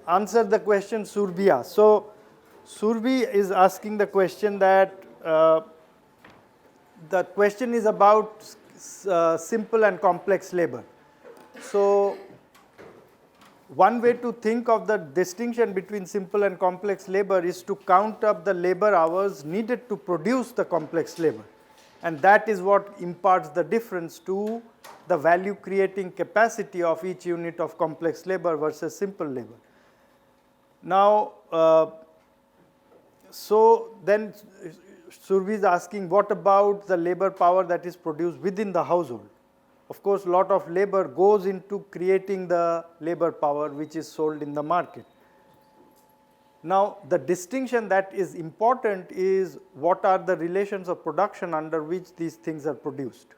answer the question Surbi asked. So Surbi is asking the question that the question is about simple and complex labor. So one way to think of the distinction between simple and complex labor is to count up the labor hours needed to produce the complex labor. And that is what imparts the difference to the value creating capacity of each unit of complex labor versus simple labor. Now, so then Surbi is asking, what about the labor power that is produced within the household? Of course, a lot of labor goes into creating the labor power which is sold in the market. Now, the distinction that is important is what are the relations of production under which these things are produced.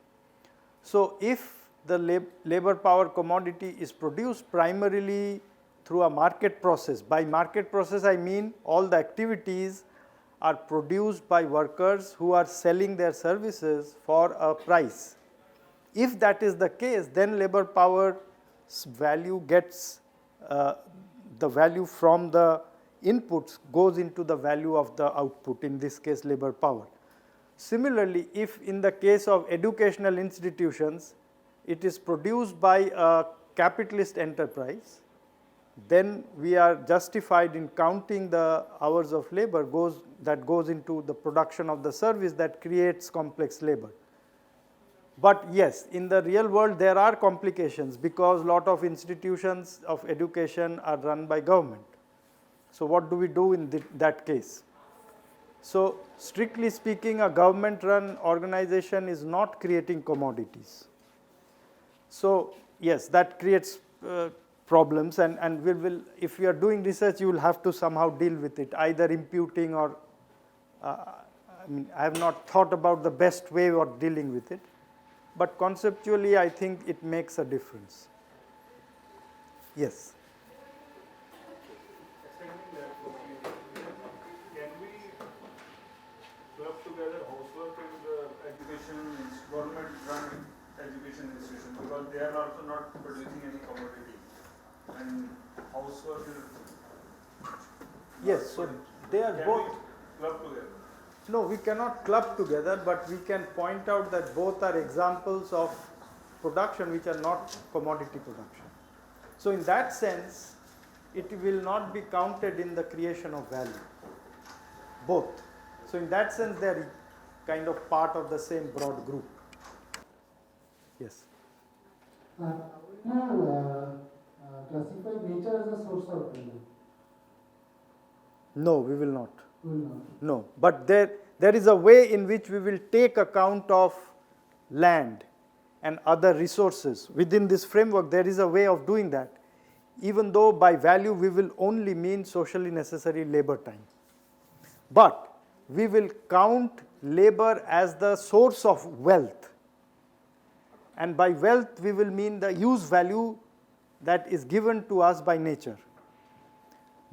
So, if the labor power commodity is produced primarily through a market process, by market process I mean all the activities are produced by workers who are selling their services for a price. If that is the case, then labor power's value gets, the value from the inputs goes into the value of the output, in this case labor power. Similarly, if in the case of educational institutions, it is produced by a capitalist enterprise, then we are justified in counting the hours of labor that goes into the production of the service that creates complex labor. But yes, in the real world there are complications because a lot of institutions of education are run by government. So what do we do in that case? So strictly speaking, a government run organization is not creating commodities. So yes, that creates problems, and we will, if we are doing research, you will have to somehow deal with it, either imputing or, I have not thought about the best way of dealing with it, but conceptually I think it makes a difference. Yes. Extending that, can we club together housework and the education, government run education institution, because they are also not producing any commodity, and housework is yes, so they are both club together. No, we cannot club together, but we can point out that both are examples of production which are not commodity production. So in that sense, it will not be counted in the creation of value, both. So in that sense, they are kind of part of the same broad group. Yes. Classify nature as a source of value? No, we will not. We will not. No, but there is a way in which we will take account of land and other resources. Within this framework, there is a way of doing that, even though by value we will only mean socially necessary labor time. But we will count labor as the source of wealth. And by wealth, we will mean the use value that is given to us by nature.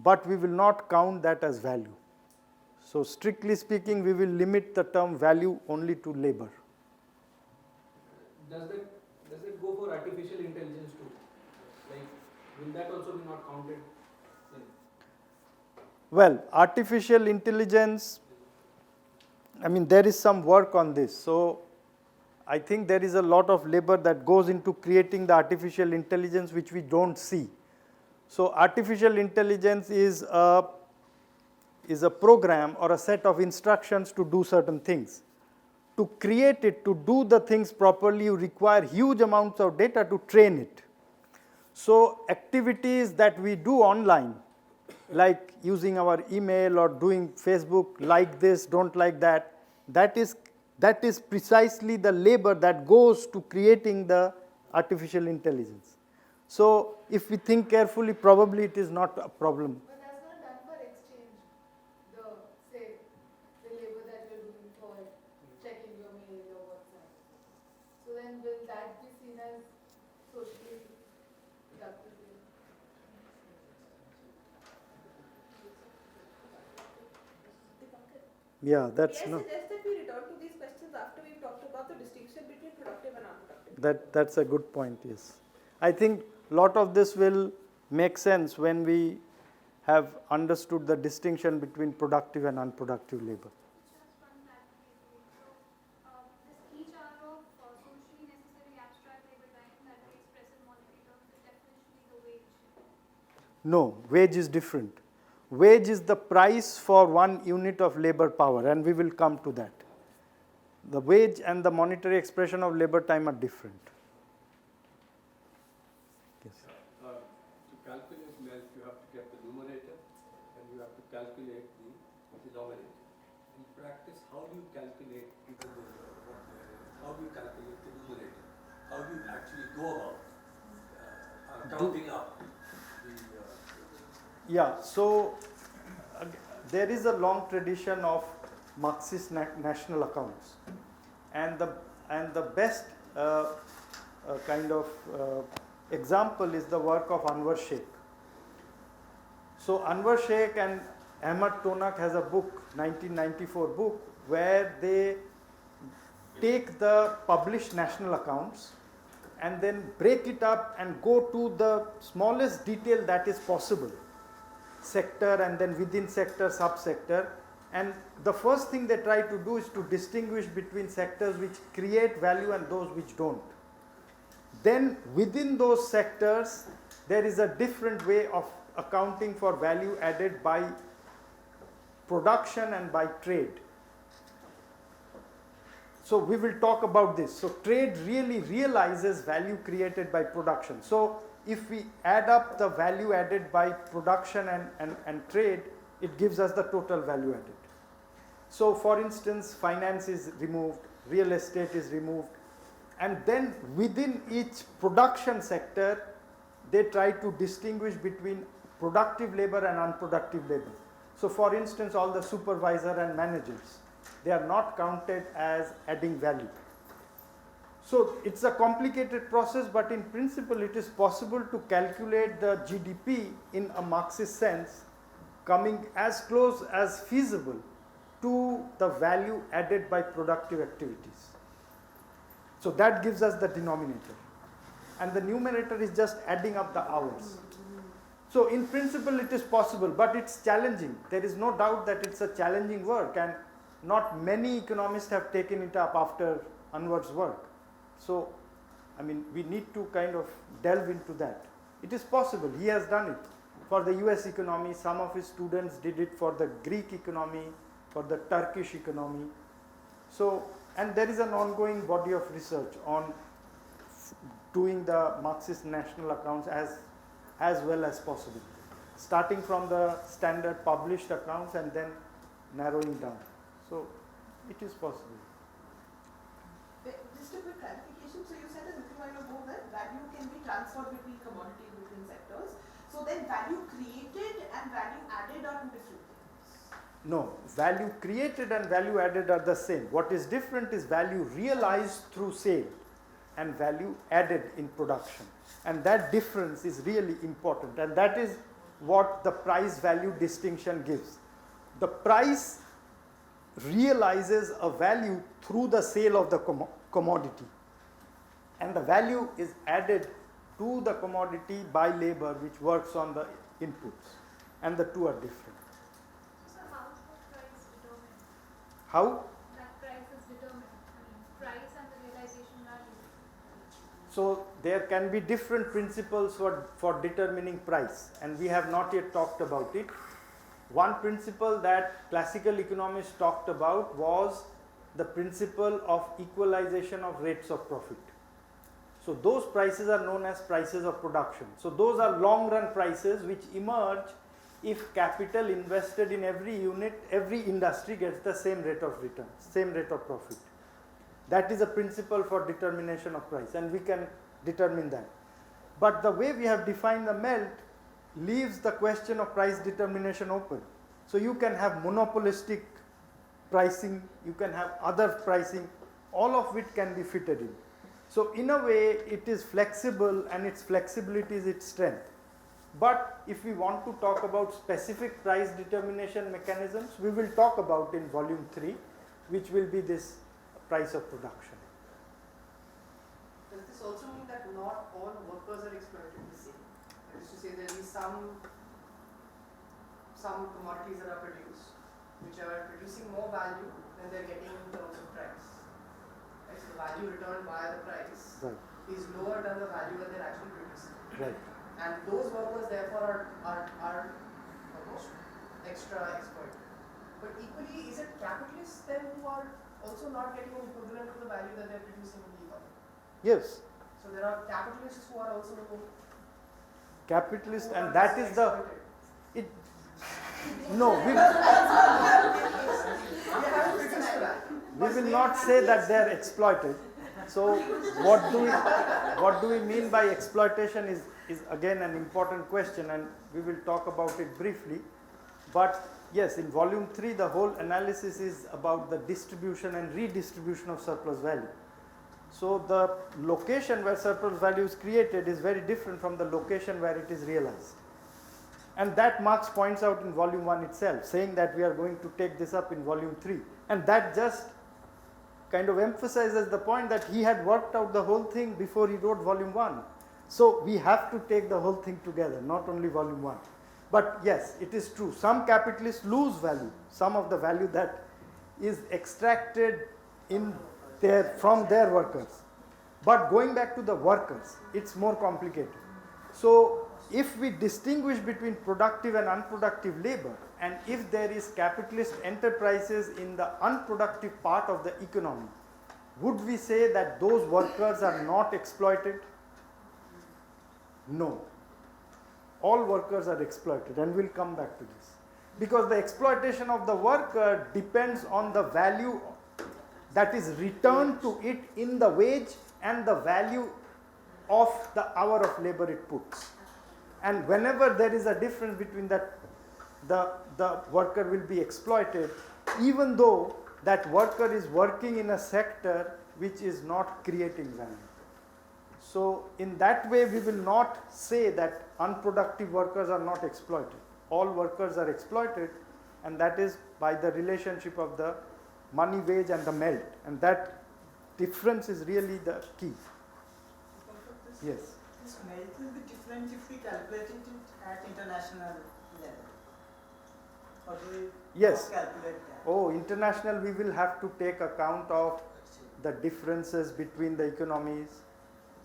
But we will not count that as value. So strictly speaking, we will limit the term value only to labor. Does that go for artificial intelligence too? Like, will that also be not counted? Well, artificial intelligence, there is some work on this. So I think there is a lot of labor that goes into creating the artificial intelligence which we don't see. So artificial intelligence is a program or a set of instructions to do certain things. To create it, to do the things properly, you require huge amounts of data to train it. So activities that we do online, like using our email or doing Facebook, like this, don't like that, that is precisely the labor that goes to creating the artificial intelligence. So if we think carefully, probably it is not a problem. But that's not done for exchange, the labor that you're doing for checking your mail or WhatsApp. So then will that be seen as socially productive? Yeah, that's May I no. suggest that we return to these questions after we've talked about the distinction between productive and unproductive? That's a good point, yes. I think a lot of this will make sense when we have understood the distinction between productive and unproductive labor. Just one clarification. So, this each hour of socially necessary abstract labor time that we express in monetary terms is definitionally the wage. No, wage is different. Wage is the price for 1 unit of labor power, and we will come to that. The wage and the monetary expression of labor time are different. Yes. To calculate wealth, you have to get the numerator and you have to calculate the denominator. In practice, how do you calculate how do you calculate the numerator? How do you actually go about counting up the Yeah, so there is a long tradition of Marxist national accounts, and the best kind of example is the work of Anwar Sheikh. So Anwar Sheikh and Ahmad Tonak has a book, 1994 book, where they take the published national accounts and then break it up and go to the smallest detail that is possible, sector and then within sector, subsector. And the first thing they try to do is to distinguish between sectors which create value and those which don't. Then within those sectors, there is a different way of accounting for value added by production and by trade. So we will talk about this. So trade really realizes value created by production. So if we add up the value added by production and trade, it gives us the total value added. So for instance, finance is removed, real estate is removed, and then within each production sector, they try to distinguish between productive labor and unproductive labor. So for instance, all the supervisor and managers, they are not counted as adding value. So it's a complicated process, but in principle it is possible to calculate the GDP in a Marxist sense, coming as close as feasible to the value added by productive activities. So that gives us the denominator. And the numerator is just adding up the hours. So in principle it is possible, but it's challenging. There is no doubt that it's a challenging work, and not many economists have taken it up after Anwar's work. So, I mean, we need to kind of delve into that. It is possible. He has done it for the US economy. Some of his students did it for the Greek economy, for the Turkish economy. So, and there is an ongoing body of research on doing the Marxist national accounts as well as possible, starting from the standard published accounts and then narrowing down. So, it is possible. Just a quick clarification. So you said a little while ago that value can be transferred between commodities, between sectors. So then value created and value added are two different things. No, value created and value added are the same. What is different is value realized through sale and value added in production. And that difference is really important, and that is what the price value distinction gives. The price realizes a value through the sale of the commodity, and the value is added to the commodity by labor which works on the inputs, and the two are different. So how is the price determined? How? That price is determined. I mean, price and the realization value. So there can be different principles for determining price, and we have not yet talked about it. One principle that classical economists talked about was the principle of equalization of rates of profit. So those prices are known as prices of production. So those are long run prices which emerge if capital invested in every unit, every industry gets the same rate of return, same rate of profit. That is a principle for determination of price, and we can determine that. But the way we have defined the melt leaves the question of price determination open. So you can have monopolistic pricing, you can have other pricing, all of which can be fitted in. So in a way it is flexible, and its flexibility is its strength. But if we want to talk about specific price determination mechanisms, we will talk about in volume 3, which will be this price of production. Does this also mean that not all workers are exploited the same? That is to say, there is some some commodities that are produced, which are producing more value than they're getting in terms of price. Right? So the value returned via the price Right. is lower than the value that they're actually producing. Right. And those workers therefore are almost extra exploited. But equally, is it capitalists then who are also not getting an equivalent to the value that they're producing in the economy? Yes. So there are capitalists who are also Capitalist, who and are that is the exploited. it. No, We haven't fixed that. we will not say that they are exploited. So what do we mean by exploitation is again an important question, and we will talk about it briefly. But yes, in volume 3 the whole analysis is about the distribution and redistribution of surplus value. So the location where surplus value is created is very different from the location where it is realized. And that Marx points out in volume 1 itself, saying that we are going to take this up in volume 3. And that just kind of emphasizes the point that he had worked out the whole thing before he wrote volume 1. So we have to take the whole thing together, not only volume 1. But yes, it is true, some capitalists lose value, some of the value that is extracted from their workers. But going back to the workers, it's more complicated. So if we distinguish between productive and unproductive labor, and if there is capitalist enterprises in the unproductive part of the economy, would we say that those workers are not exploited? No. All workers are exploited, and we'll come back to this. Because the exploitation of the worker depends on the value that is returned to it in the wage and the value of the hour of labor it puts. And whenever there is a difference between that, the worker will be exploited, even though that worker is working in a sector which is not creating value. So in that way we will not say that unproductive workers are not exploited. All workers are exploited, and that is by the relationship of the money wage and the melt, and that difference is really the key. Yes. This melt will be different if we calculate it at international level. Or do we Yes. not calculate that? Oh, international, we will have to take account of the differences between the economies,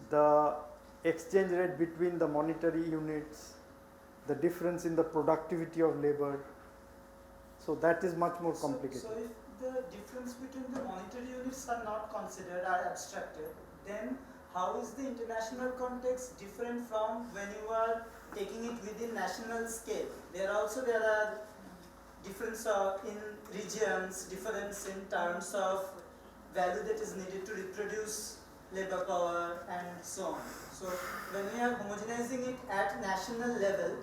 the exchange rate between the monetary units, the difference in the productivity of labor. So that is much more complicated. So if the difference between the monetary units are not considered, are abstracted, then how is the international context different from when you are taking it within national scale? There are difference in regions, difference in terms of value that is needed to reproduce labor power and so on. So when we are homogenizing it at national level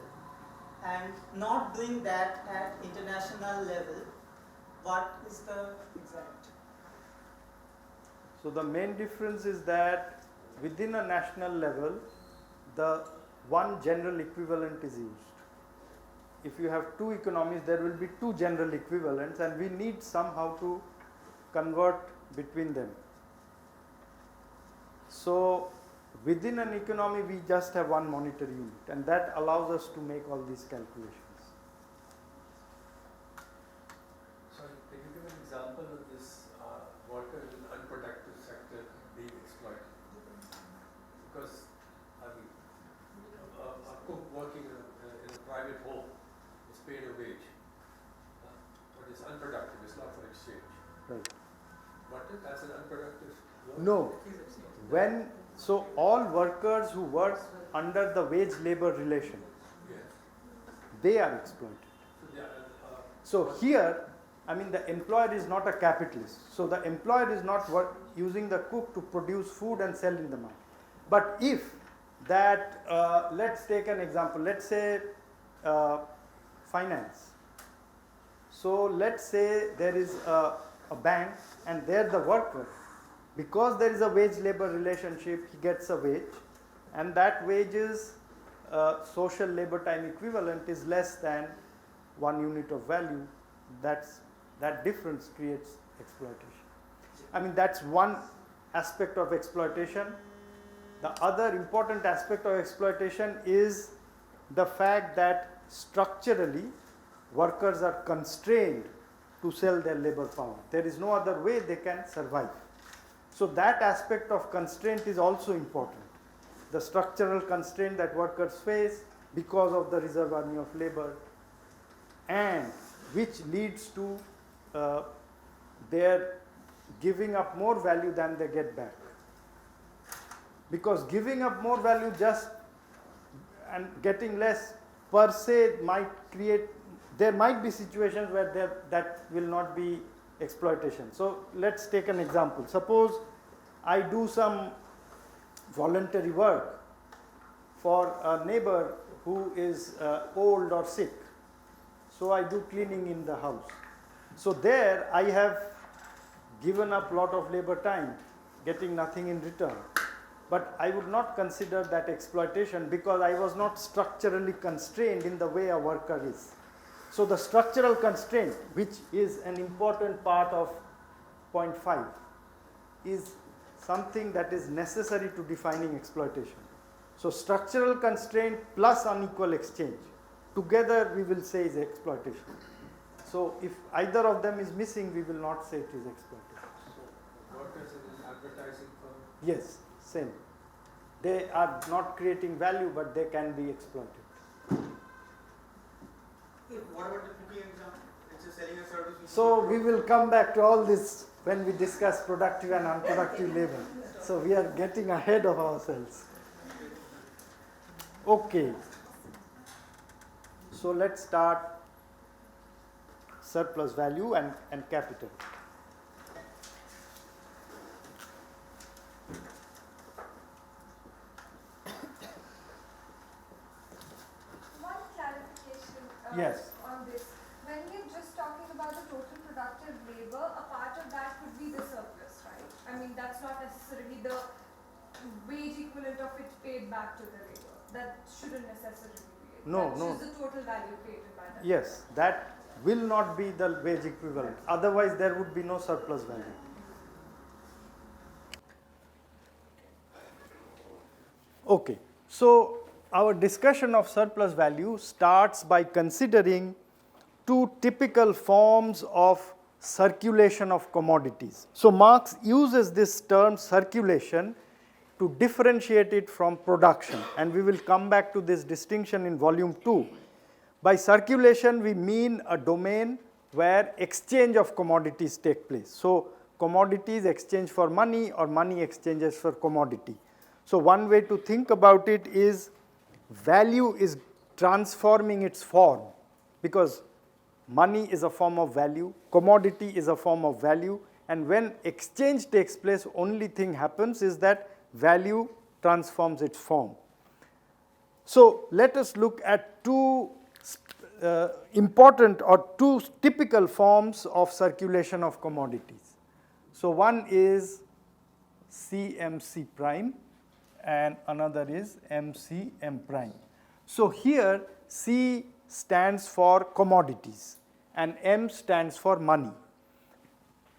and not doing that at international level, what is the exact? So the main difference is that within a national level, the one general equivalent is used. If you have two economies, there will be two general equivalents, and we need somehow to convert between them. So within an economy, we just have one monetary unit, and that allows us to make all these calculations. Sorry, can you give an example of this worker in an unproductive sector being exploited? Because, I mean, a cook working in a private home is paid a wage, but it's unproductive, it's not for exchange. Right. But that's an unproductive worker. No. So all workers who work under the wage labor relation, Yes. they are exploited. So they are, So here, I mean, the employer is not a capitalist. So the employer is not using the cook to produce food and sell in the market. But if that, let's take an example, let's say finance. So let's say there is a bank, and there the worker, because there is a wage labor relationship, he gets a wage, and that wages social labor time equivalent is less than 1 unit of value. That difference creates exploitation. I mean, that's one aspect of exploitation. The other important aspect of exploitation is the fact that structurally workers are constrained to sell their labor power. There is no other way they can survive. So that aspect of constraint is also important. The structural constraint that workers face because of the reserve army of labor, and which leads to their giving up more value than they get back. Because giving up more value just and getting less per se might create, there might be situations where that will not be exploitation. So let's take an example. Suppose I do some voluntary work for a neighbor who is old or sick. So I do cleaning in the house. So there I have given up a lot of labor time, getting nothing in return. But I would not consider that exploitation because I was not structurally constrained in the way a worker is. So the structural constraint, which is an important part of point 5, is something that is necessary to defining exploitation. So structural constraint plus unequal exchange, together we will say is exploitation. So if either of them is missing, we will not say it is exploitation. So workers in an advertising firm? Yes, same. They are not creating value, but they can be exploited. What about the cooking example? It's a selling a service. So we will come back to all this when we discuss productive and unproductive labor. So we are getting ahead of ourselves. Okay. So let's start surplus value and capital. One clarification Yes. on this. When you're just talking about the total productive labor, a part of that could be the surplus, right? I mean, that's not necessarily the wage equivalent of it paid back to the labor. That shouldn't necessarily be it. No, That's no. just the total value created by that. Yes, that will not be the wage equivalent. Otherwise, there would be no surplus value. Okay, so our discussion of surplus value starts by considering two typical forms of circulation of commodities. So Marx uses this term circulation to differentiate it from production, and we will come back to this distinction in volume 2. By circulation, we mean a domain where exchange of commodities take place. So commodities exchange for money or money exchanges for commodity. So one way to think about it is value is transforming its form, because money is a form of value, commodity is a form of value, and when exchange takes place, only thing happens is that value transforms its form. So let us look at two important or two typical forms of circulation of commodities. So one is CMC prime and another is MCM prime. So here C stands for commodities and M stands for money,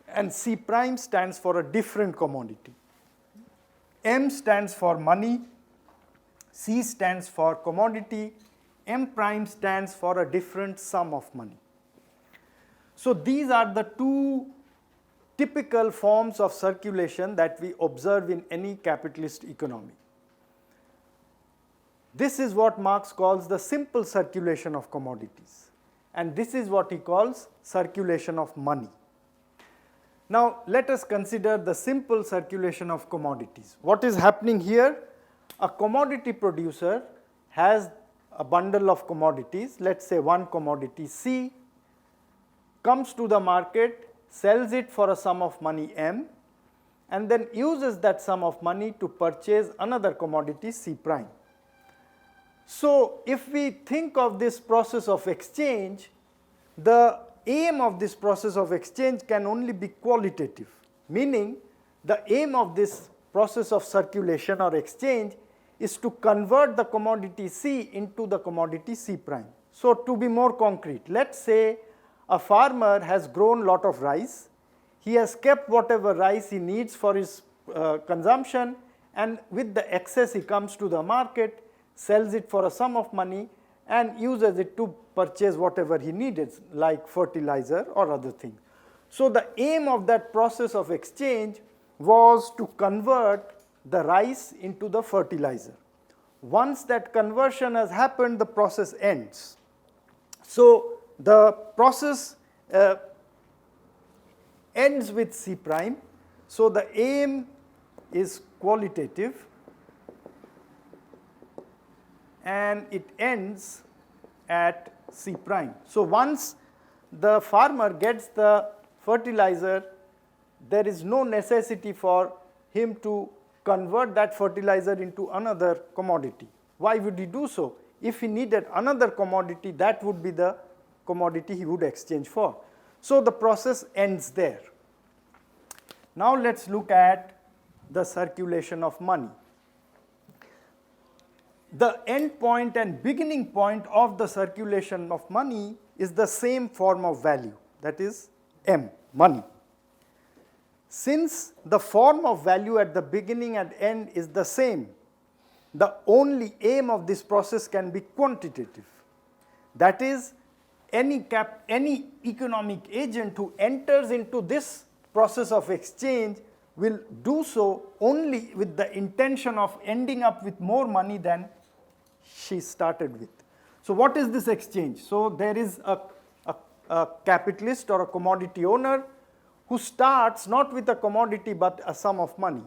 and C prime stands for a different commodity. M stands for money, C stands for commodity, M prime stands for a different sum of money. So these are the two typical forms of circulation that we observe in any capitalist economy. This is what Marx calls the simple circulation of commodities, and this is what he calls circulation of money. Now let us consider the simple circulation of commodities. What is happening here? A commodity producer has a bundle of commodities, let's say one commodity C, comes to the market, sells it for a sum of money M, and then uses that sum of money to purchase another commodity C prime. So if we think of this process of exchange, the aim of this process of exchange can only be qualitative, meaning the aim of this process of circulation or exchange is to convert the commodity C into the commodity C prime. So to be more concrete, let's say a farmer has grown a lot of rice, he has kept whatever rice he needs for his consumption, and with the excess he comes to the market, sells it for a sum of money, and uses it to purchase whatever he needed, like fertilizer or other things. So the aim of that process of exchange was to convert the rice into the fertilizer. Once that conversion has happened, the process ends. So the process ends with C prime. So the aim is qualitative and it ends at C prime. So once the farmer gets the fertilizer, there is no necessity for him to convert that fertilizer into another commodity. Why would he do so? If he needed another commodity, that would be the commodity he would exchange for. So the process ends there. Now let's look at the circulation of money. The end point and beginning point of the circulation of money is the same form of value, that is M, money. Since the form of value at the beginning and end is the same, the only aim of this process can be quantitative. That is, any economic agent who enters into this process of exchange will do so only with the intention of ending up with more money than she started with. So what is this exchange? So there is a capitalist or a commodity owner who starts not with a commodity but a sum of money,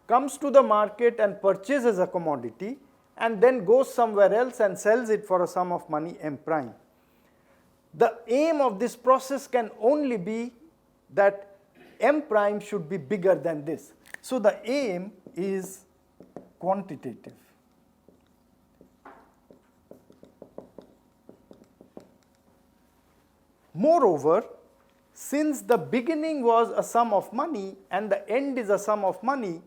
comes to the market and purchases a commodity, and then goes somewhere else and sells it for a sum of money M prime. The aim of this process can only be that M prime should be bigger than this. So the aim is quantitative. Moreover, since the beginning was a sum of money and the end is a sum of money,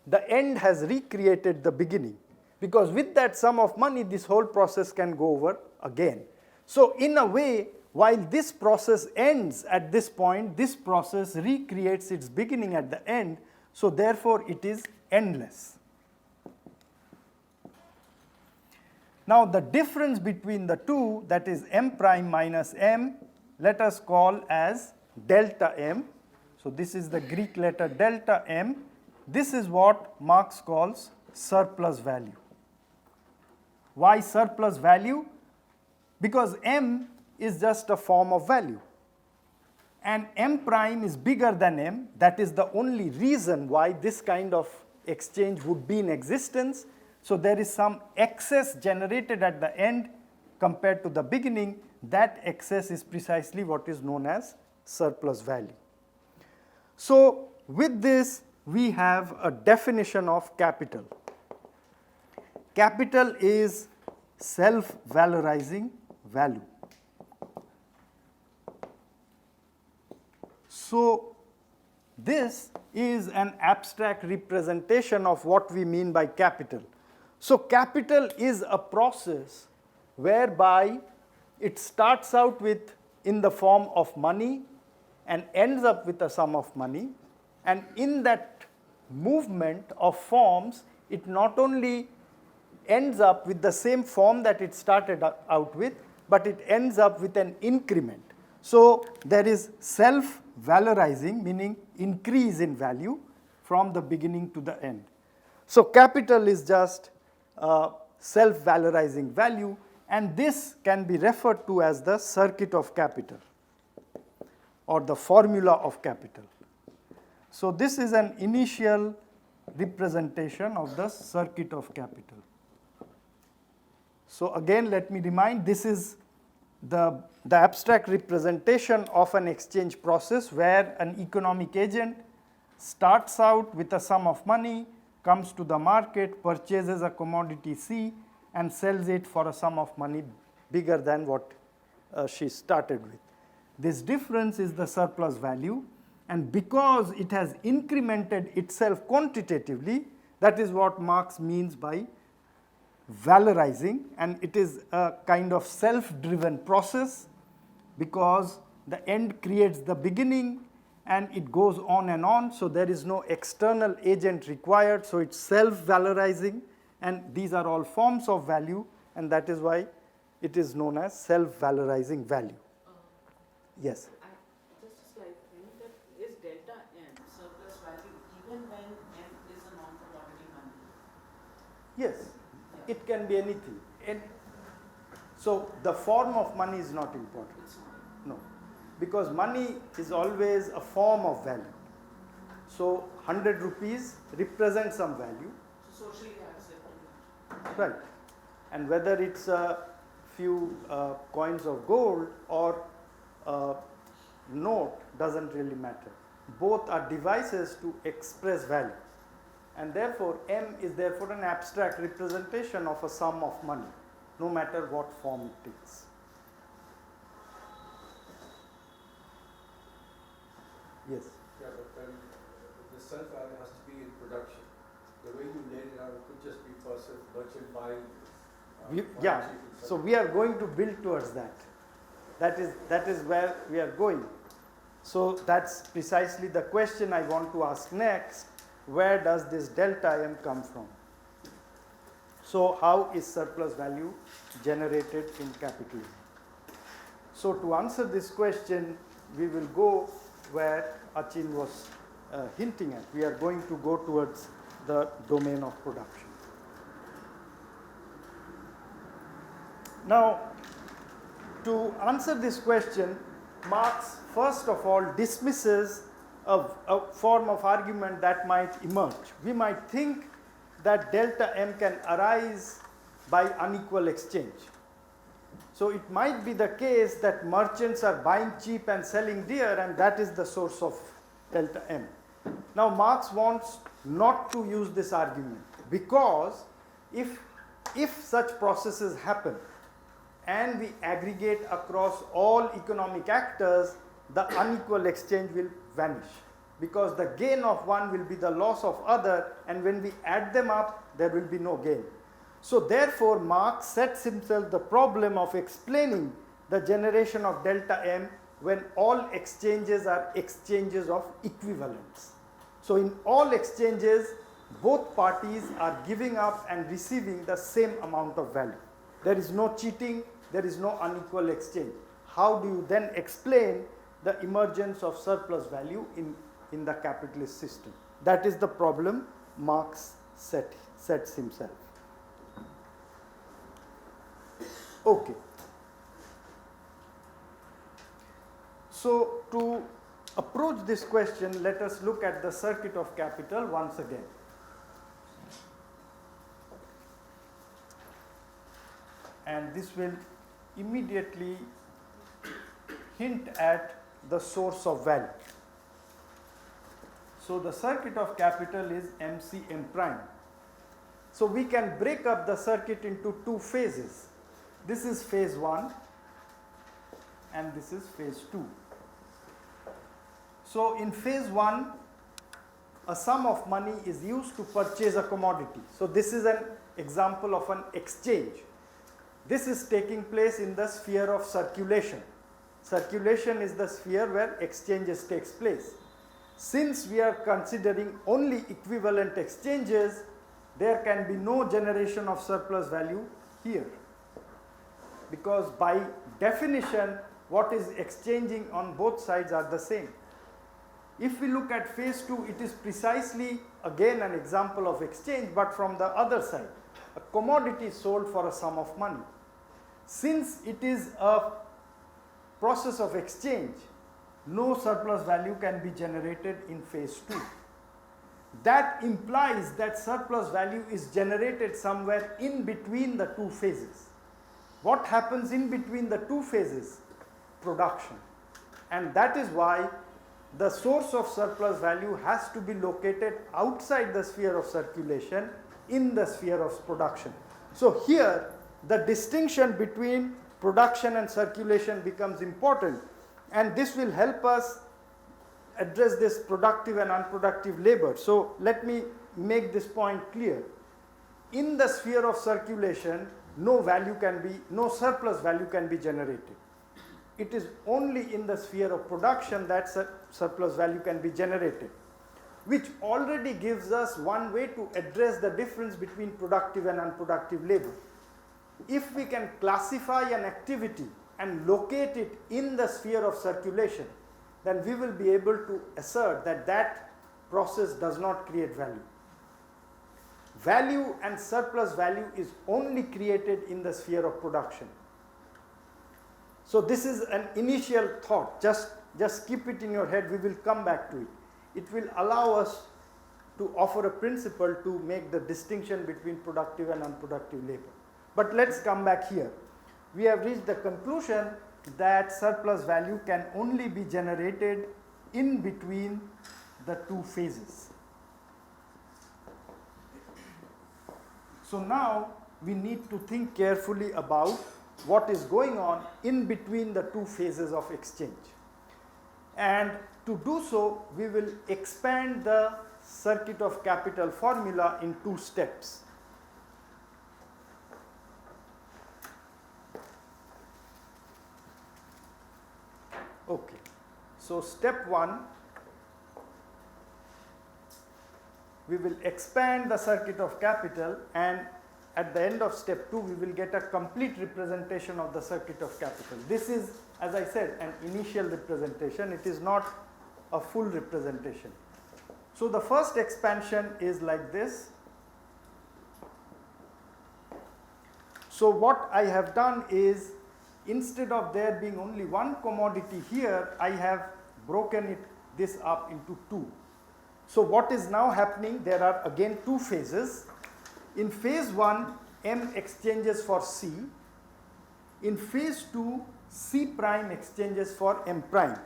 the end has recreated the beginning. Because with that sum of money, this whole process can go over again. So in a way, while this process ends at this point, this process recreates its beginning at the end. So therefore, it is endless. Now the difference between the two, that is M prime minus M, let us call as delta M. So this is the Greek letter delta M. This is what Marx calls surplus value. Why surplus value? Because M is just a form of value. And M prime is bigger than M. That is the only reason why this kind of exchange would be in existence. So there is some excess generated at the end compared to the beginning. That excess is precisely what is known as surplus value. So with this, we have a definition of capital. Capital is self-valorizing value. So this is an abstract representation of what we mean by capital. So capital is a process whereby it starts out with in the form of money and ends up with a sum of money, and in that movement of forms, it not only ends up with the same form that it started out with, but it ends up with an increment. So there is self-valorizing, meaning increase in value from the beginning to the end. So capital is just self-valorizing value, and this can be referred to as the circuit of capital or the formula of capital. So this is an initial representation of the circuit of capital. So again, let me remind, this is the abstract representation of an exchange process where an economic agent starts out with a sum of money, comes to the market, purchases a commodity C, and sells it for a sum of money bigger than what she started with. This difference is the surplus value, and because it has incremented itself quantitatively, that is what Marx means by valorizing, and it is a kind of self-driven process because the end creates the beginning and it goes on and on, so there is no external agent required, so it's self-valorizing, and these are all forms of value, and that is why It is known as self-valorizing value. Yes. Just a slight thing, that is delta M surplus value even when M is a non-commodity money? Yes, it can be anything. So the form of money is not important. It's not. No, because money is always a form of value. So 100 rupees represents some value. So socially acceptable. Right. And whether it's a few coins of gold or a note doesn't really matter. Both are devices to express value. And therefore, M is therefore an abstract representation of a sum of money, no matter what form it takes. Yes? Yeah, but then the self value has to be in production. The way you laid it out, it could just be passive, merchant buying. Yeah, so we are going to build towards that. That is where we are going. So that's precisely the question I want to ask next. Where does this delta M come from? So how is surplus value generated in capitalism? So to answer this question, we will go where Achin was hinting at. We are going to go towards the domain of production. Now, to answer this question, Marx first of all dismisses a form of argument that might emerge. We might think that delta M can arise by unequal exchange. So it might be the case that merchants are buying cheap and selling dear, and that is the source of delta M. Now Marx wants not to use this argument, because if such processes happen and we aggregate across all economic actors, the unequal exchange will vanish, because the gain of one will be the loss of other, and when we add them up, there will be no gain. So therefore, Marx sets himself the problem of explaining the generation of delta M when all exchanges are exchanges of equivalence. So in all exchanges, both parties are giving up and receiving the same amount of value. There is no cheating, there is no unequal exchange. How do you then explain the emergence of surplus value in the capitalist system? That is the problem Marx sets himself. Okay. So to approach this question, let us look at the circuit of capital once again. And this will immediately hint at the source of value. So the circuit of capital is MCM prime. So we can break up the circuit into two phases. This is phase 1 and this is phase 2. So in phase 1, a sum of money is used to purchase a commodity. So this is an example of an exchange. This is taking place in the sphere of circulation. Circulation is the sphere where exchanges takes place. Since we are considering only equivalent exchanges, there can be no generation of surplus value here, because by definition, what is exchanging on both sides are the same. If we look at phase 2, it is precisely again an example of exchange, but from the other side. A commodity is sold for a sum of money. Since it is a process of exchange, no surplus value can be generated in phase 2. That implies that surplus value is generated somewhere in between the two phases. What happens in between the two phases? Production. And that is why the source of surplus value has to be located outside the sphere of circulation, in the sphere of production. So here, the distinction between production and circulation becomes important, and this will help us address this productive and unproductive labor. So let me make this point clear. In the sphere of circulation, no surplus value can be generated. It is only in the sphere of production that surplus value can be generated, which already gives us one way to address the difference between productive and unproductive labor. if we can classify an activity and locate it in the sphere of circulation, then we will be able to assert that that process does not create value. Value and surplus value is only created in the sphere of production. So this is an initial thought. Just keep it in your head. We will come back to it. It will allow us to offer a principle to make the distinction between productive and unproductive labor. But let's come back here. We have reached the conclusion that surplus value can only be generated in between the two phases. So now we need to think carefully about what is going on in between the two phases of exchange. And to do so, we will expand the circuit of capital formula in two steps. Okay, so step 1, we will expand the circuit of capital, and at the end of step 2 we will get a complete representation of the circuit of capital. This is, as I said, an initial representation. It is not a full representation. So the first expansion is like this. So what I have done is, instead of there being only one commodity here, I have broken this up into two. So what is now happening, there are again two phases. In phase 1, M exchanges for C. In phase 2, C prime exchanges for M prime.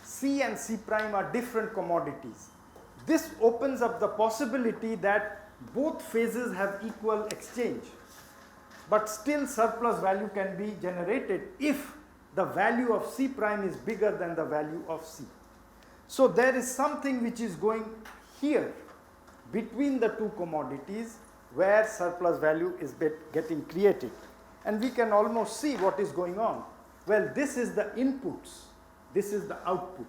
C and C prime are different commodities. This opens up the possibility that both phases have equal exchange, but still surplus value can be generated if the value of C prime is bigger than the value of C. So there is something which is going here between the two commodities where surplus value is getting created. And we can almost see what is going on. Well, this is the inputs, this is the output.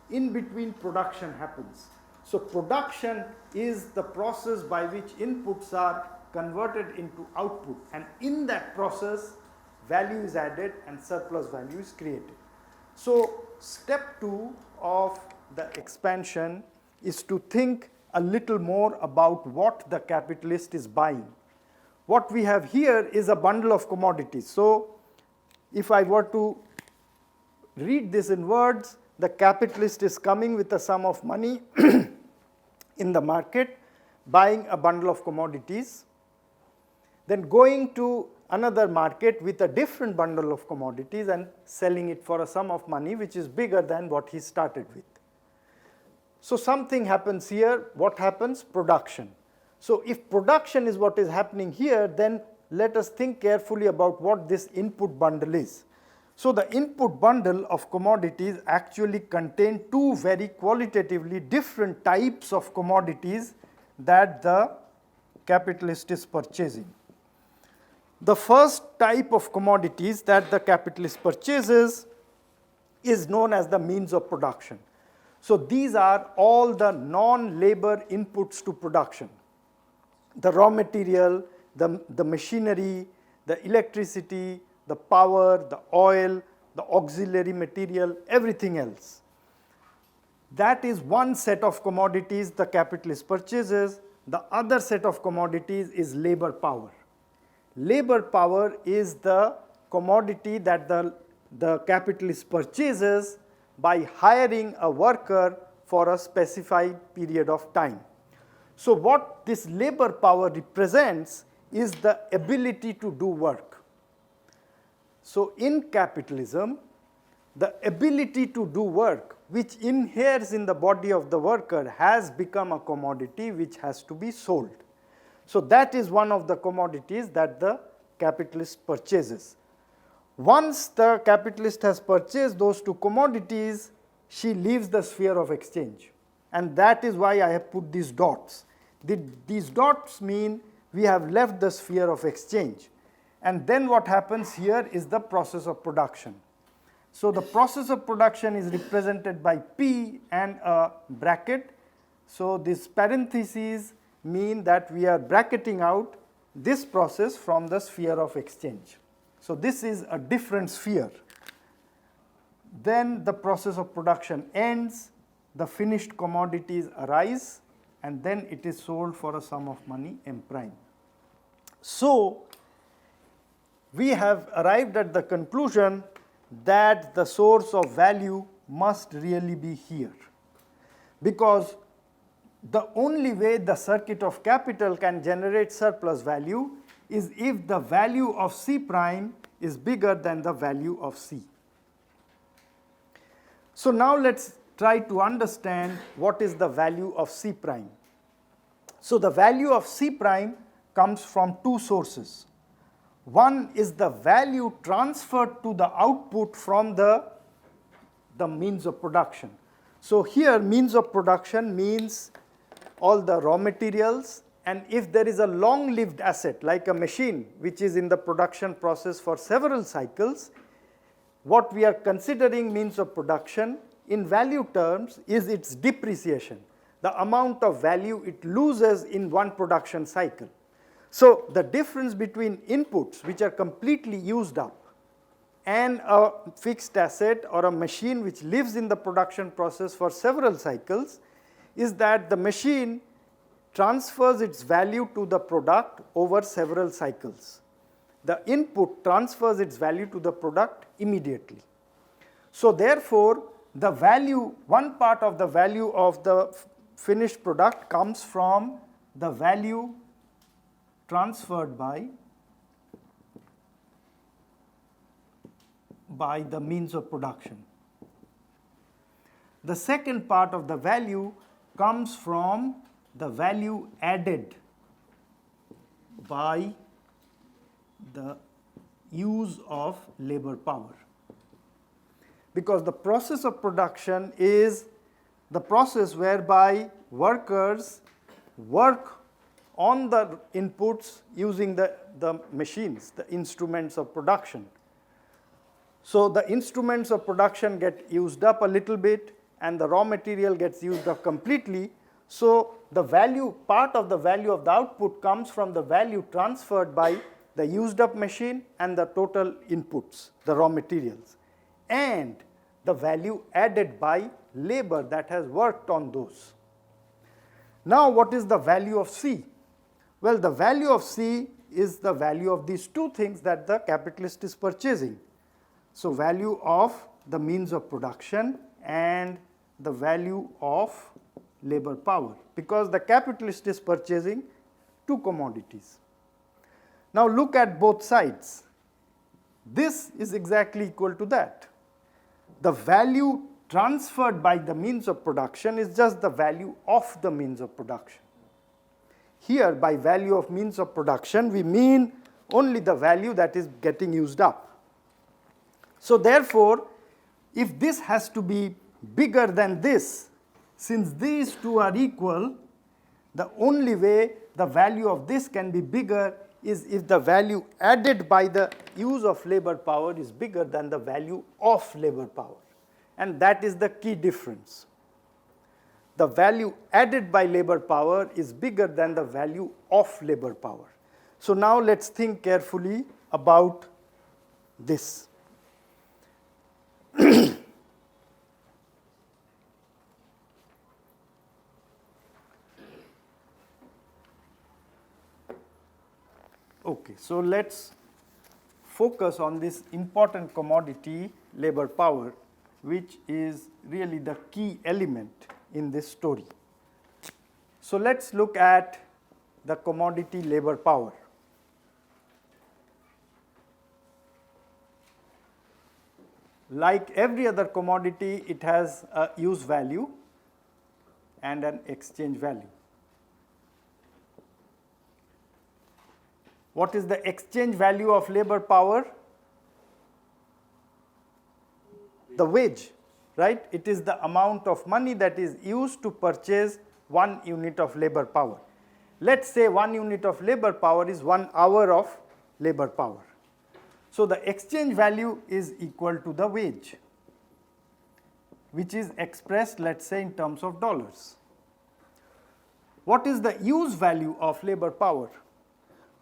In between, production happens. So production is the process by which inputs are converted into output, and in that process value is added and surplus value is created. So step 2 of the expansion is to think a little more about what the capitalist is buying. What we have here is a bundle of commodities. So if I were to read this in words, the capitalist is coming with a sum of money in the market, buying a bundle of commodities, then going to another market with a different bundle of commodities and selling it for a sum of money which is bigger than what he started with. So something happens here. What happens? Production. So if production is what is happening here, then let us think carefully about what this input bundle is. So the input bundle of commodities actually contain two very qualitatively different types of commodities that the capitalist is purchasing. The first type of commodities that the capitalist purchases is known as the means of production. So these are all the non-labor inputs to production. The raw material, the machinery, the electricity, the power, the oil, the auxiliary material, everything else. That is one set of commodities the capitalist purchases. The other set of commodities is labor power. Labor power is the commodity that the capitalist purchases by hiring a worker for a specified period of time. So what this labor power represents is the ability to do work. So in capitalism, the ability to do work, which inheres in the body of the worker, has become a commodity which has to be sold. So that is one of the commodities that the capitalist purchases. Once the capitalist has purchased those two commodities, she leaves the sphere of exchange. And that is why I have put these dots. These dots mean we have left the sphere of exchange. And then what happens here is the process of production. So the process of production is represented by P and a bracket. So these parentheses mean that we are bracketing out this process from the sphere of exchange. So this is a different sphere. Then the process of production ends, the finished commodities arise, and then it is sold for a sum of money M prime. So we have arrived at the conclusion that the source of value must really be here, because the only way the circuit of capital can generate surplus value is if the value of C prime is bigger than the value of C. So now let's try to understand what is the value of C prime. So the value of C prime comes from two sources. One is the value transferred to the output from the means of production. So here means of production means all the raw materials, and if there is a long-lived asset like a machine which is in the production process for several cycles, what we are considering means of production in value terms is its depreciation, the amount of value it loses in one production cycle. So the difference between inputs which are completely used up and a fixed asset or a machine which lives in the production process for several cycles is that the machine transfers its value to the product over several cycles. The input transfers its value to the product immediately. So therefore, the value, one part of the value of the finished product comes from the value transferred by the means of production. The second part of the value comes from the value added by the use of labor power. Because the process of production is the process whereby workers work on the inputs using the machines, the instruments of production. So the instruments of production get used up a little bit and the raw material gets used up completely. So the value, part of the value of the output comes from the value transferred by the used up machine and the total inputs, the raw materials, and the value added by labor that has worked on those. Now what is the value of C? Well, the value of C is the value of these two things that the capitalist is purchasing. So value of the means of production and the value of labor power, because the capitalist is purchasing two commodities. Now look at both sides. This is exactly equal to that. The value transferred by the means of production is just the value of the means of production. Here, by value of means of production, we mean only the value that is getting used up. So therefore, if this has to be bigger than this, since these two are equal, the only way the value of this can be bigger is if the value added by the use of labor power is bigger than the value of labor power. And that is the key difference. The value added by labor power is bigger than the value of labor power. So now let's think carefully about this. Okay, so let's focus on this important commodity, labor power, which is really the key element in this story. So let's look at the commodity labor power. Like every other commodity, it has a use value and an exchange value. What is the exchange value of labor power? The wage, right? It is the amount of money that is used to purchase 1 unit of labor power. Let's say 1 unit of labor power is 1 hour of labor power. So the exchange value is equal to the wage, which is expressed, let's say, in terms of dollars. What is the use value of labor power?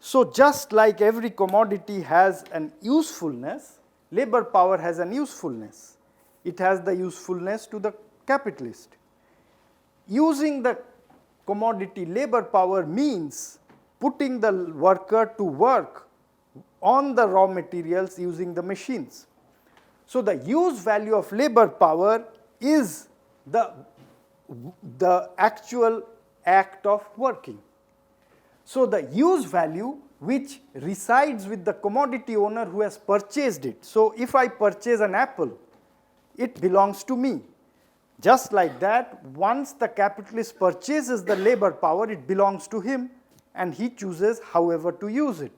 So just like every commodity has an usefulness, labor power has an usefulness. It has the usefulness to the capitalist. Using the commodity labor power means putting the worker to work on the raw materials using the machines. So the use value of labor power is the actual act of working. So the use value which resides with the commodity owner who has purchased it. So if I purchase an apple, it belongs to me. Just like that, once the capitalist purchases the labor power, it belongs to him and he chooses however to use it.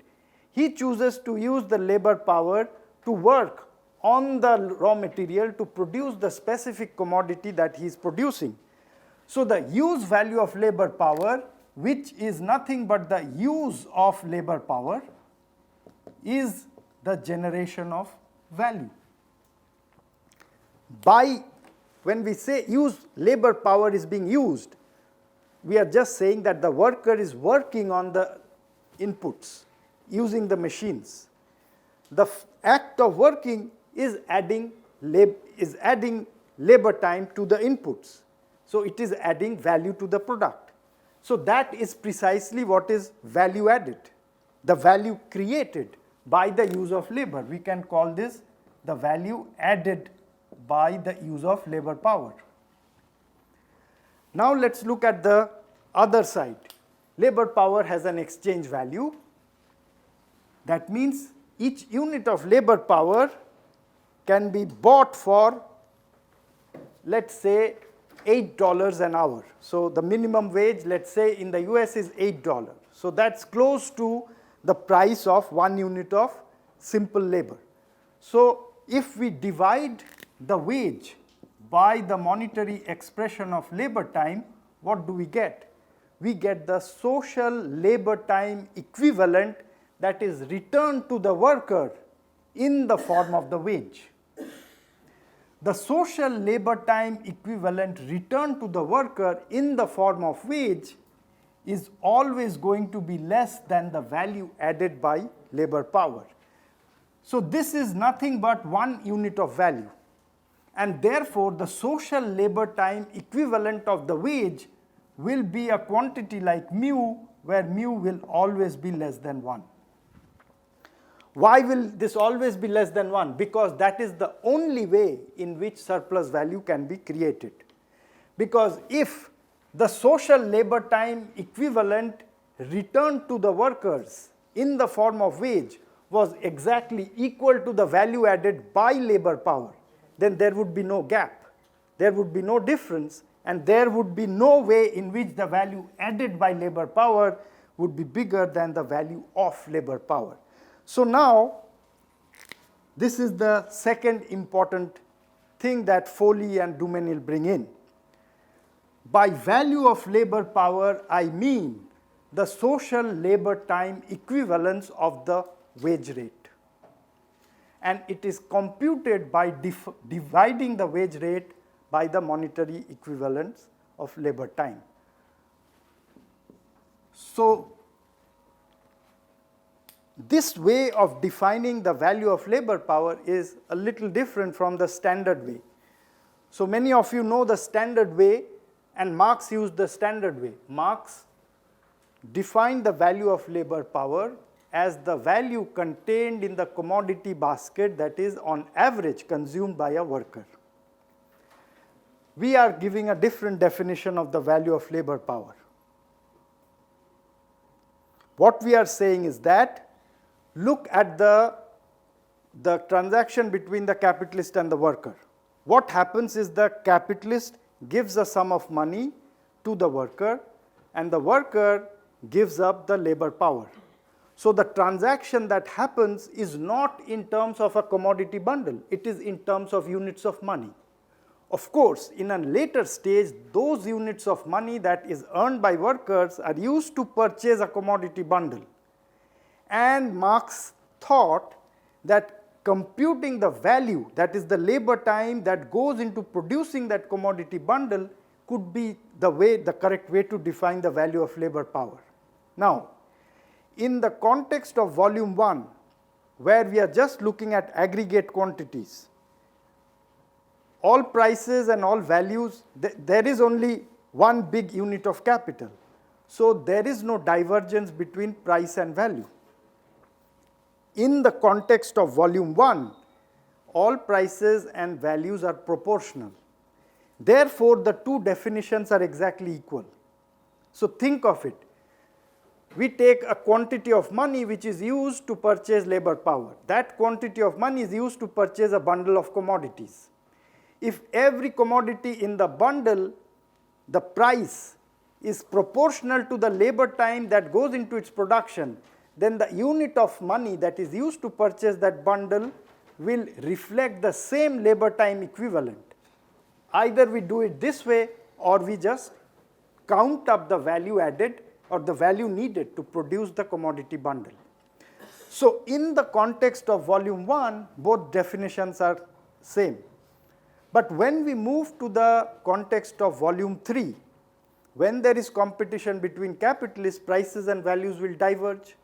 He chooses to use the labor power to work on the raw material to produce the specific commodity that he is producing. So the use value of labor power, which is nothing but the use of labor power, is the generation of value. When we say labor power is being used, we are just saying that the worker is working on the inputs using the machines. The act of working is adding labor time to the inputs. So it is adding value to the product. So that is precisely what is value added, the value created by the use of labor. We can call this the value added by the use of labor power. Now let's look at the other side. Labor power has an exchange value. That means each unit of labor power can be bought for, let's say, $8 an hour. So the minimum wage, let's say in the US, is $8. So that's close to the price of 1 unit of simple labor. So if we divide the wage by the monetary expression of labor time, what do we get? We get the social labor time equivalent that is returned to the worker in the form of the wage. The social labor time equivalent returned to the worker in the form of wage is always going to be less than the value added by labor power. So this is nothing but 1 unit of value. And therefore, the social labor time equivalent of the wage will be a quantity like mu, where mu will always be less than 1. Why will this always be less than 1? Because that is the only way in which surplus value can be created. Because if the social labor time equivalent returned to the workers in the form of wage was exactly equal to the value added by labor power, then there would be no gap, there would be no difference, and there would be no way in which the value added by labor power would be bigger than the value of labor power. So now, this is the second important thing that Foley and Dumenil bring in. By value of labor power, I mean the social labor time equivalence of the wage rate. And it is computed by dividing the wage rate by the monetary equivalence of labor time. So this way of defining the value of labor power is a little different from the standard way. So many of you know the standard way, and Marx used the standard way. Marx defined the value of labor power as the value contained in the commodity basket that is on average consumed by a worker. We are giving a different definition of the value of labor power. What we are saying is that look at the transaction between the capitalist and the worker. What happens is the capitalist gives a sum of money to the worker, and the worker gives up the labor power. So the transaction that happens is not in terms of a commodity bundle, it is in terms of units of money. Of course, in a later stage, those units of money that is earned by workers are used to purchase a commodity bundle. And Marx thought that computing the value, that is the labor time that goes into producing that commodity bundle, could be the correct way to define the value of labor power. Now, in the context of volume 1, where we are just looking at aggregate quantities, all prices and all values, there is only one big unit of capital. So there is no divergence between price and value. In the context of volume 1, all prices and values are proportional. Therefore, the two definitions are exactly equal. So think of it. We take a quantity of money which is used to purchase labor power. That quantity of money is used to purchase a bundle of commodities. If every commodity in the bundle, the price is proportional to the labor time that goes into its production, then the unit of money that is used to purchase that bundle will reflect the same labor time equivalent. Either we do it this way, or we just count up the value added or the value needed to produce the commodity bundle. So in the context of volume 1, both definitions are same. But when we move to the context of volume 3, when there is competition between capitalists, prices and values will diverge,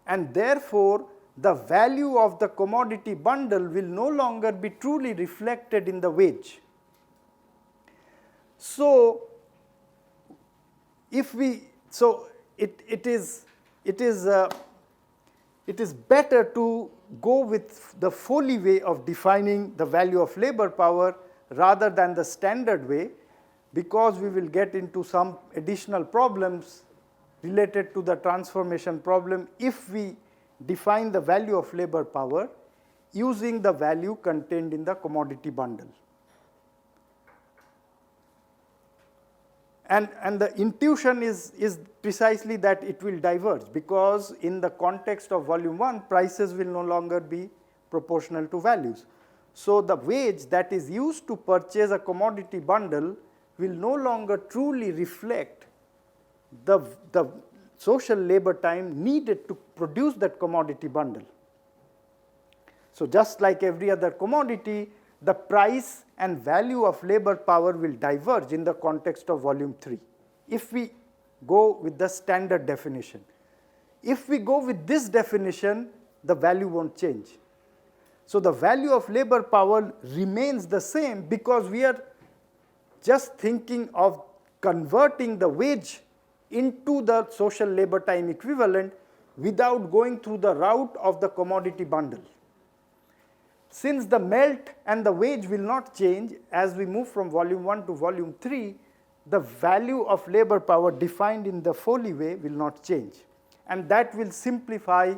and therefore the value of the commodity bundle will no longer be truly reflected in the wage. So if we, so it is better to go with the Foley way of defining the value of labor power rather than the standard way, because we will get into some additional problems related to the transformation problem if we define the value of labor power using the value contained in the commodity bundle. And the intuition is precisely that it will diverge, because in the context of volume 1, prices will no longer be proportional to values. So the wage that is used to purchase a commodity bundle will no longer truly reflect the social labor time needed to produce that commodity bundle. So just like every other commodity, the price and value of labor power will diverge in the context of volume 3 if we go with the standard definition. If we go with this definition, the value won't change. So the value of labor power remains the same, because we are just thinking of converting the wage into the social labor time equivalent without going through the route of the commodity bundle. Since the melt and the wage will not change as we move from volume 1 to volume 3, the value of labor power defined in the Foley way will not change. And that will simplify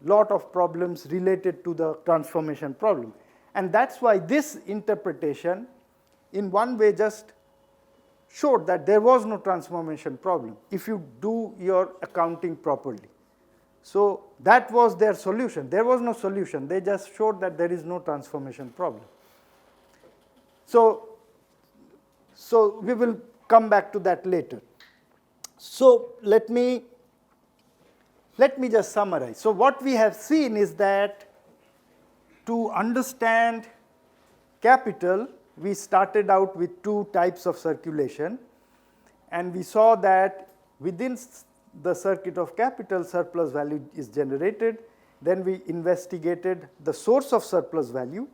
lot of problems related to the transformation problem. And that's why this interpretation in one way just showed that there was no transformation problem if you do your accounting properly. So that was their solution. There was no solution. They just showed that there is no transformation problem. So we will come back to that later. So let me just summarize. So what we have seen is that to understand capital, we started out with two types of circulation, and we saw that within the circuit of capital, surplus value is generated. Then we investigated the source of surplus value,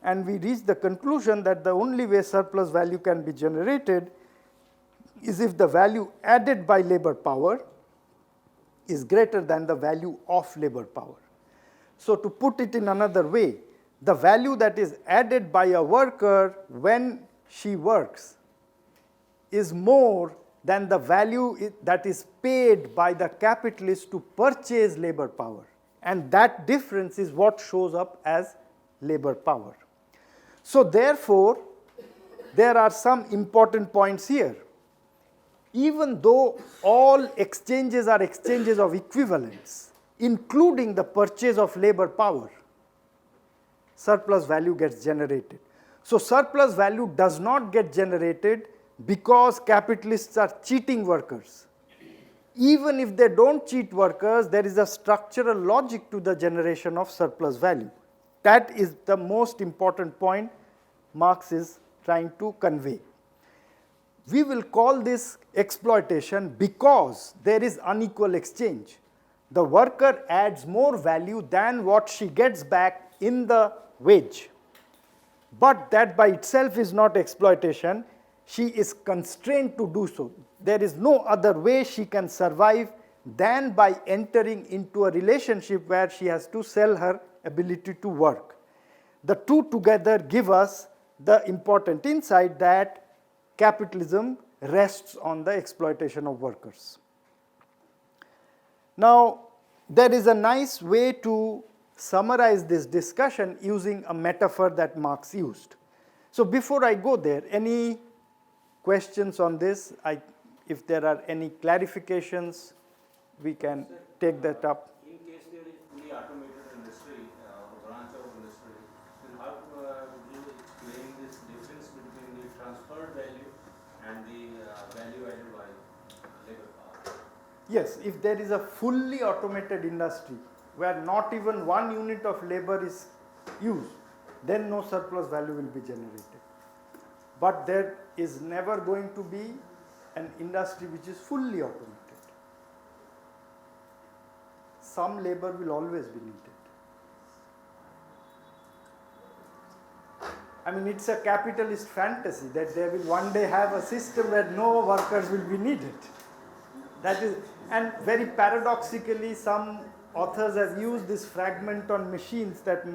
and we reached the conclusion that the only way surplus value can be generated is if the value added by labor power is greater than the value of labor power. So to put it in another way, the value that is added by a worker when she works is more than the value that is paid by the capitalist to purchase labor power. And that difference is what shows up as labor power. So therefore, there are some important points here. Even though all exchanges are exchanges of equivalence, including the purchase of labor power, surplus value gets generated. So surplus value does not get generated because capitalists are cheating workers. Even if they don't cheat workers, there is a structural logic to the generation of surplus value. That is the most important point Marx is trying to convey. We will call this exploitation because there is unequal exchange. the worker adds more value than what she gets back in the wage. But that by itself is not exploitation. She is constrained to do so. There is no other way she can survive than by entering into a relationship where she has to sell her ability to work. The two together give us the important insight that capitalism rests on the exploitation of workers. Now, there is a nice way to summarize this discussion using a metaphor that Marx used. So before I go there, any questions on this? If there are any clarifications, we can take that up. In case there is fully automated industry, branch of industry, then how would you explain this difference between the transferred value and the value added by labor power? Yes, if there is a fully automated industry where not even one unit of labor is used, then no surplus value will be generated. But there is never going to be an industry which is fully automated. Some labor will always be needed. I mean, it's a capitalist fantasy that they will one day have a system where no workers will be needed. That is, and very paradoxically, some authors have used this fragment on machines that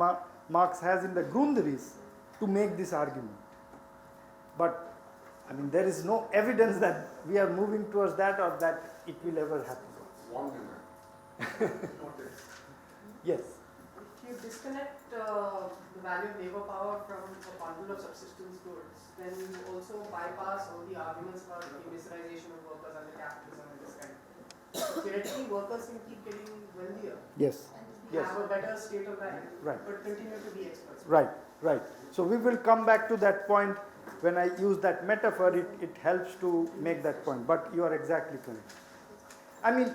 Marx has in the Grundrisse to make this argument. But, I mean, there is no evidence that we are moving towards that or that it will ever happen. Yes. If you disconnect the value of labor power from a bundle of subsistence goods, then you also bypass all the arguments about the immiserization of workers under capitalism and this kind of thing. So theoretically, workers can keep getting wealthier. Yes. Yes. Have a better state of life, right. But continue to be exploited. Right, right. So we will come back to that point. When I use that metaphor, it helps to make that point. But you are exactly correct. I mean,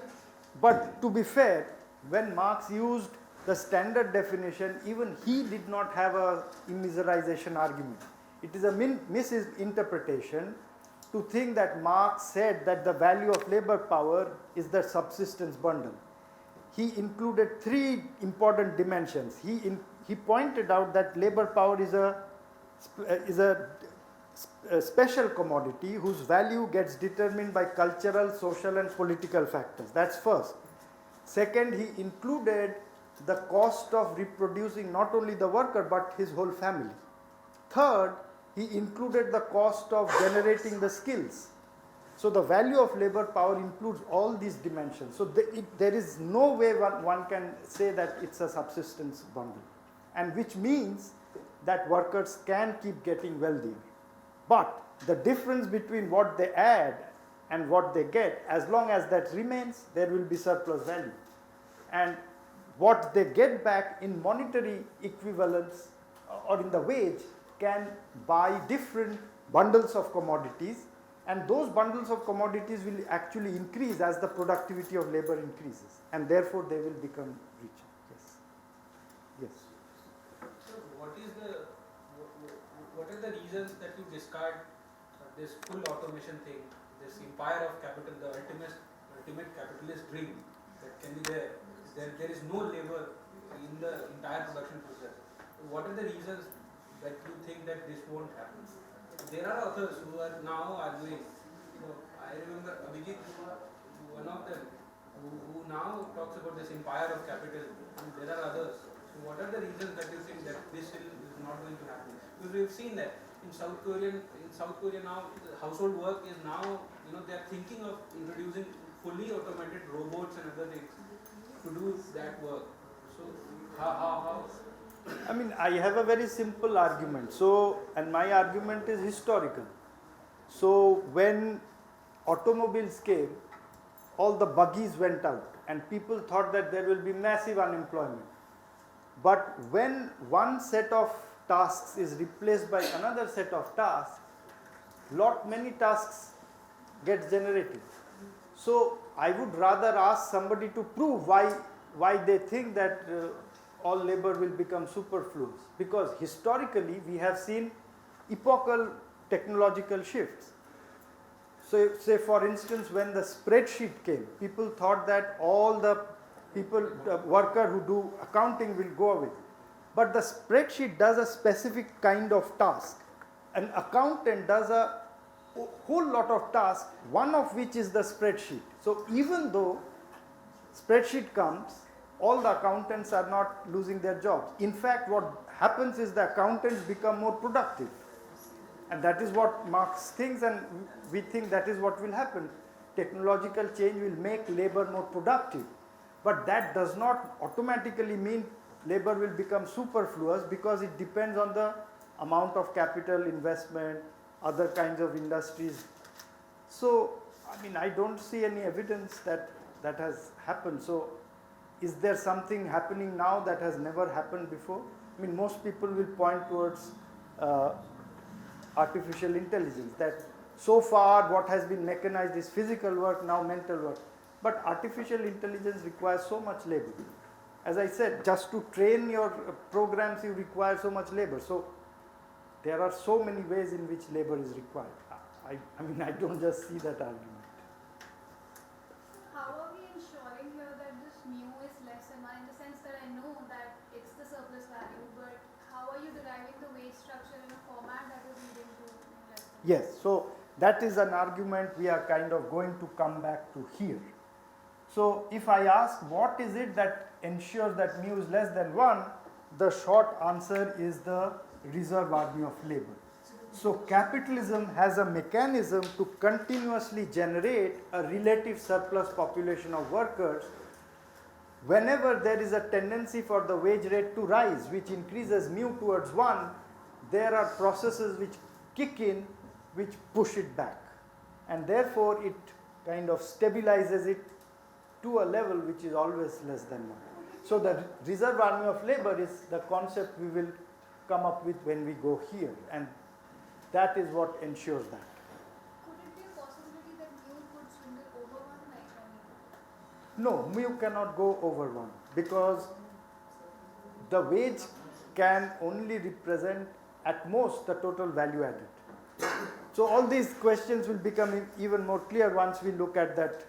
but to be fair, when Marx used the standard definition, even he did not have a immiserization argument. It is a misinterpretation to think that Marx said that the value of labor power is the subsistence bundle. He included three important dimensions. He pointed out that labor power is a special commodity whose value gets determined by cultural, social and political factors. That's first. Second, he included the cost of reproducing not only the worker but his whole family. Third, he included the cost of generating the skills. So the value of labor power includes all these dimensions. So there is no way one can say that it's a subsistence bundle, and which means that workers can keep getting wealthier. But the difference between what they add and what they get, as long as that remains, there will be surplus value. And what they get back in monetary equivalence or in the wage can buy different bundles of commodities, and those bundles of commodities will actually increase as the productivity of labor increases, and therefore they will become richer. Yes. Yes. So what are the reasons that you discard this full automation thing, this empire of capital, the ultimate capitalist dream that can be there? There is no labor in the entire production process. What are the reasons that you think that this won't happen? There are authors who are now arguing. I remember Abhijit, one of them, who now talks about this empire of capital, and there are others. So what are the reasons that you think that this is not going to happen? Because we have seen that in South Korea now, household work is now, they are thinking of introducing fully automated robots and other things to do that work. So how? I mean, I have a very simple argument. So, and my argument is historical. So, when automobiles came, all the buggies went out and people thought that there will be massive unemployment. But when one set of tasks is replaced by another set of tasks, many tasks get generated. So I would rather ask somebody to prove why they think that all labor will become superfluous. Because historically we have seen epochal technological shifts. So say for instance when the spreadsheet came, people thought that all the People, the worker who do accounting will go away. But the spreadsheet does a specific kind of task. An accountant does a whole lot of tasks, one of which is the spreadsheet. So even though spreadsheet comes, all the accountants are not losing their jobs. In fact, what happens is the accountants become more productive. And that is what Marx thinks, and we think that is what will happen. Technological change will make labor more productive. But that does not automatically mean labor will become superfluous, because it depends on the amount of capital investment, other kinds of industries. So, I mean, I don't see any evidence that that has happened. So, is there something happening now that has never happened before? I mean, most people will point towards artificial intelligence, that so far what has been mechanized is physical work, now mental work. But artificial intelligence requires so much labor. As I said, just to train your programs, you require so much labor. So there are so many ways in which labor is required. I mean, I don't just see that argument. How are we ensuring here that this mu is less and in the sense that I know that it's the surplus value, but how are you deriving the wage structure in a format that is leading to less than? Yes, so that is an argument we are kind of going to come back to here. So if I ask what is it that ensures that mu is less than 1, the short answer is the reserve army of labor. So capitalism has a mechanism to continuously generate a relative surplus population of workers. Whenever there is a tendency for the wage rate to rise, which increases mu towards 1, there are processes which kick in, which push it back. And therefore it kind of stabilizes it to a level which is always less than 1. So the reserve army of labor is the concept we will come up with when we go here, and that is what ensures that. Could it be a possibility that mu could swindle over 1 like No, mu cannot go over 1, because the wage can only represent at most the total value added. So all these questions will become even more clear once we look at that,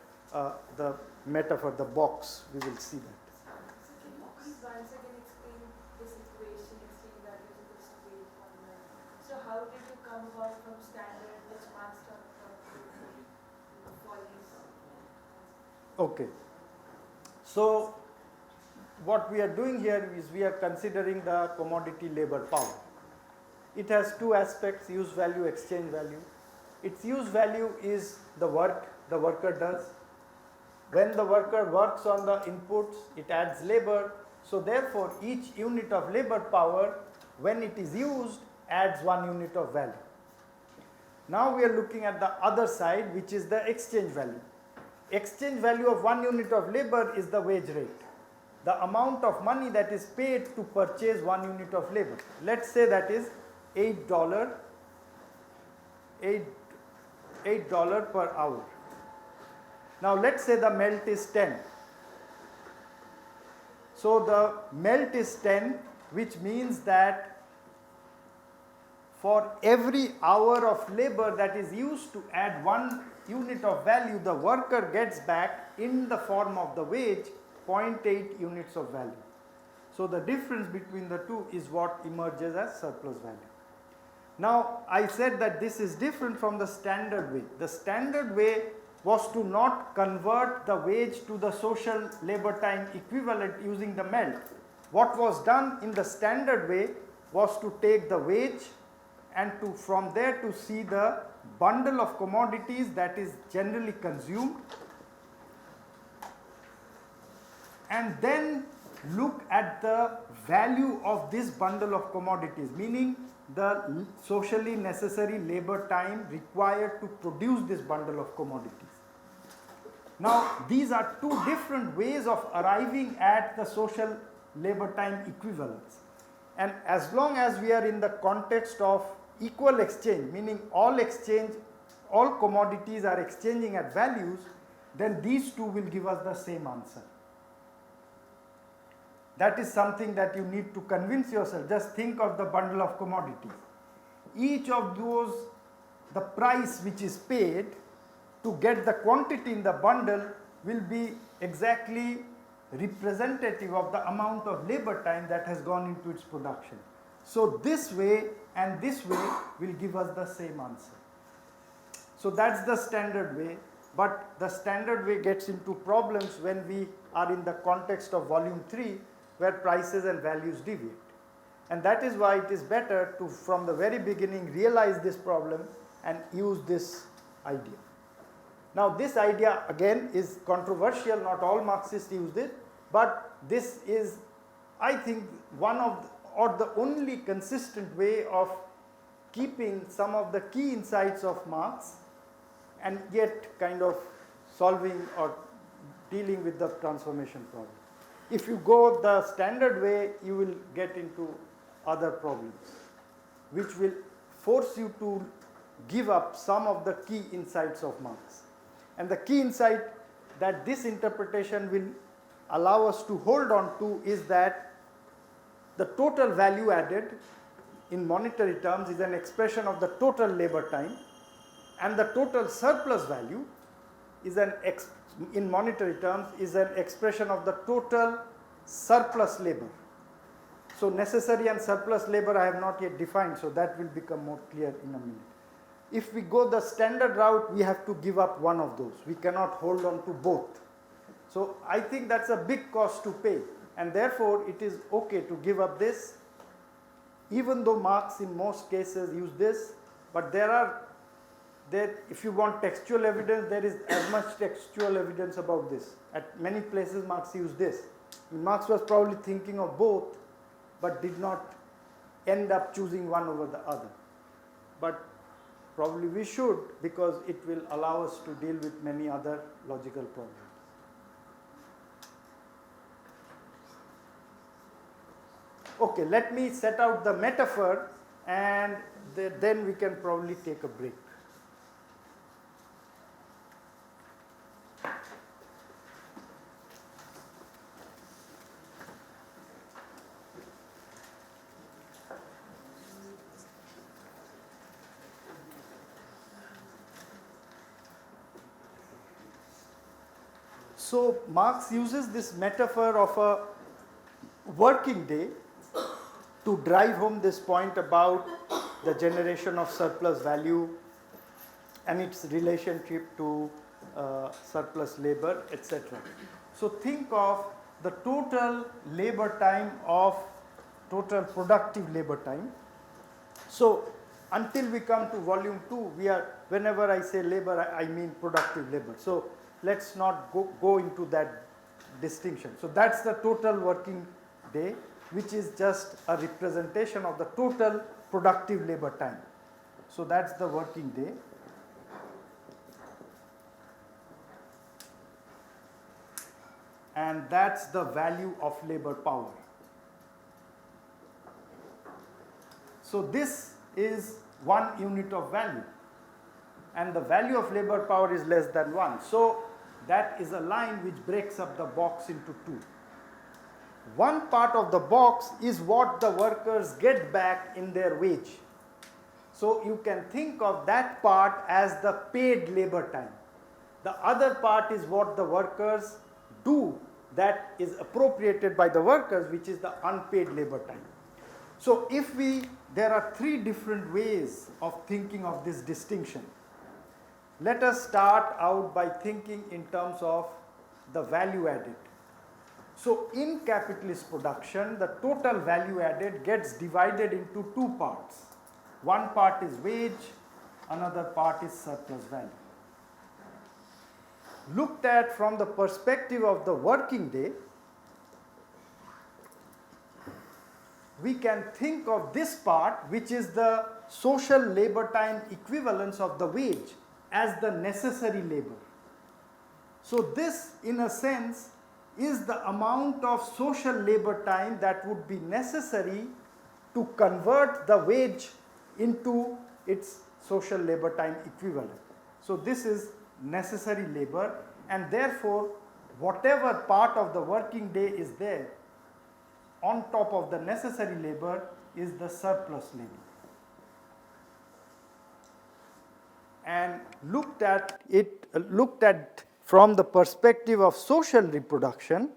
the metaphor, the box, we will see that. So can you please once again explain this equation, exchange value equals to wage formula? So how did you come about from standard which Marx talked about for these? Okay. So what we are doing here is we are considering the commodity labor power. It has two aspects, use value, exchange value. Its use value is the work the worker does. When the worker works on the inputs, it adds labor. So therefore, each unit of labor power, when it is used, adds 1 unit of value. Now we are looking at the other side, which is the exchange value. Exchange value of 1 unit of labor is the wage rate, the amount of money that is paid to purchase 1 unit of labor. Let's say that is $8 per hour. Now let's say the melt is 10. So the melt is 10, which means that for every hour of labor that is used to add 1 unit of value, the worker gets back in the form of the wage 0.8 units of value. So the difference between the two is what emerges as surplus value. Now I said that this is different from the standard way. The standard way was to not convert the wage to the social labor time equivalent using the melt. What was done in the standard way was to take the wage and to from there to see the bundle of commodities that is generally consumed, and then look at the value of this bundle of commodities, meaning the socially necessary labor time required to produce this bundle of commodities. Now these are two different ways of arriving at the social labor time equivalence, and as long as we are in the context of equal exchange, meaning all commodities are exchanging at values, then these two will give us the same answer. That is something that you need to convince yourself. Just think of the bundle of commodities. Each of those, the price which is paid to get the quantity in the bundle will be exactly representative of the amount of labor time that has gone into its production. So this way and this way will give us the same answer. So that's the standard way, but the standard way gets into problems when we are in the context of volume 3 where prices and values deviate. And that is why it is better to from the very beginning realize this problem and use this idea. Now this idea again is controversial, not all Marxists use it, but this is, I think, one of or the only consistent way of keeping some of the key insights of Marx and yet kind of solving or dealing with the transformation problem. If you go the standard way, you will get into other problems which will force you to give up some of the key insights of Marx. And the key insight that this interpretation will allow us to hold on to is that the total value added in monetary terms is an expression of the total labor time, and the total surplus value is in monetary terms is an expression of the total surplus labor. So necessary and surplus labor I have not yet defined, so that will become more clear in a minute. If we go the standard route, we have to give up one of those. We cannot hold on to both. So I think that's a big cost to pay, and therefore it is okay to give up this, even though Marx in most cases use this, but if you want textual evidence, there is as much textual evidence about this. At many places Marx used this. Marx was probably thinking of both, but did not end up choosing one over the other. But probably we should, because it will allow us to deal with many other logical problems. Okay, let me set out the metaphor and then we can probably take a break. So Marx uses this metaphor of a working day to drive home this point about the generation of surplus value and its relationship to surplus labor, etc. So think of the total labor time of total productive labor time. So until we come to volume 2, whenever I say labor, I mean productive labor. So let's not go into that distinction. So that's the total working day, which is just a representation of the total productive labor time. So that's the working day. And that's the value of labor power. So this is 1 unit of value, and the value of labor power is less than 1. So that is a line which breaks up the box into 2. One part of the box is what the workers get back in their wage. So you can think of that part as the paid labor time. The other part is what the workers do that is appropriated by the workers, which is the unpaid labor time. So there are 3 different ways of thinking of this distinction. Let us start out by thinking in terms of the value added. So in capitalist production, the total value added gets divided into 2 parts. One part is wage, another part is surplus value. Looked at from the perspective of the working day, we can think of this part, which is the social labor time equivalence of the wage, as the necessary labor. So this, in a sense, is the amount of social labor time that would be necessary to convert the wage into its social labor time equivalent. So this is necessary labor, and therefore whatever part of the working day is there on top of the necessary labor is the surplus labor. And looked at from the perspective of social reproduction,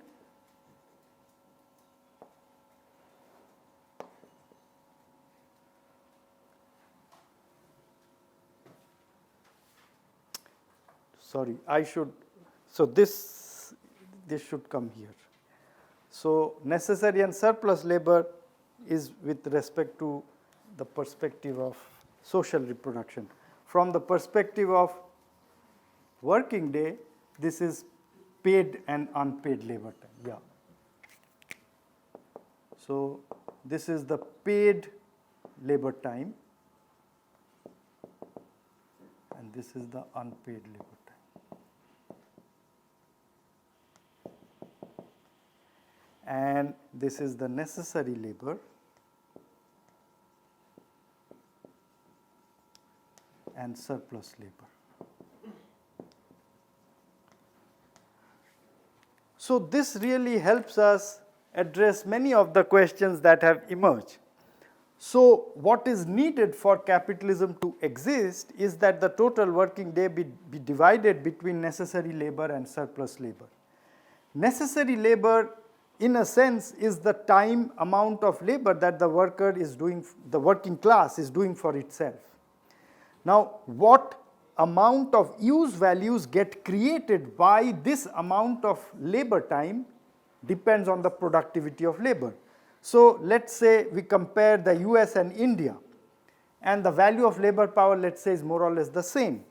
sorry, I should, so this should come here. So necessary and surplus labor is with respect to the perspective of social reproduction. From the perspective of working day, this is paid and unpaid labor time. Yeah. So this is the paid labor time, and this is the unpaid labor time. And this is the necessary labor, and surplus labor. So this really helps us address many of the questions that have emerged. So what is needed for capitalism to exist is that the total working day be divided between necessary labor and surplus labor. Necessary labor, in a sense, is the time amount of labor that the worker is doing, the working class is doing for itself. Now, what amount of use values get created by this amount of labor time depends on the productivity of labor. So let's say we compare the US and India, and the value of labor power, let's say, is more or less the same.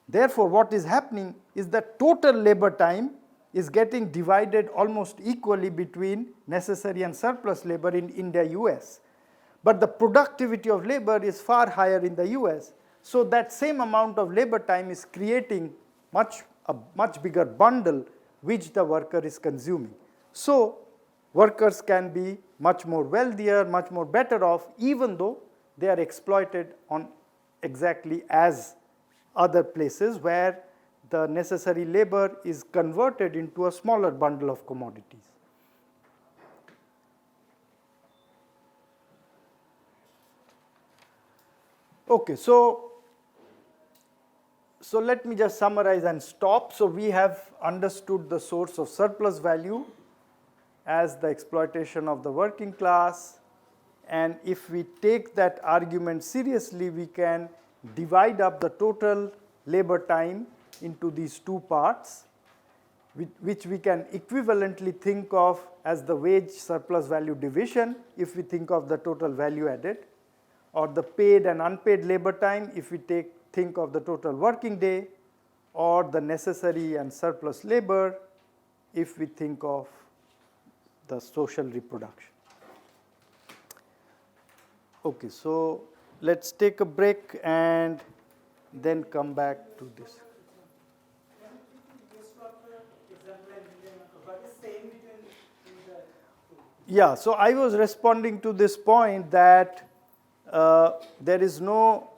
Therefore, what is happening is that total labor time is getting divided almost equally between necessary and surplus labor in India, US. But the productivity of labor is far higher in the US. So that same amount of labor time is creating a much bigger bundle which the worker is consuming. So workers can be much more wealthier, much more better off, even though they are exploited on exactly as other places where the necessary labor is converted into a smaller bundle of commodities. Okay, so let me just summarize and stop. So we have understood the source of surplus value as the exploitation of the working class, and if we take that argument seriously, we can divide up the total labor time into these two parts, which we can equivalently think of as the wage surplus value division if we think of the total value added, or the paid and unpaid labor time if we think of the total working day, or the necessary and surplus labor if we think of the social reproduction. Okay, so let's take a break and then come back to this. Yeah, so I was responding to this point that there is no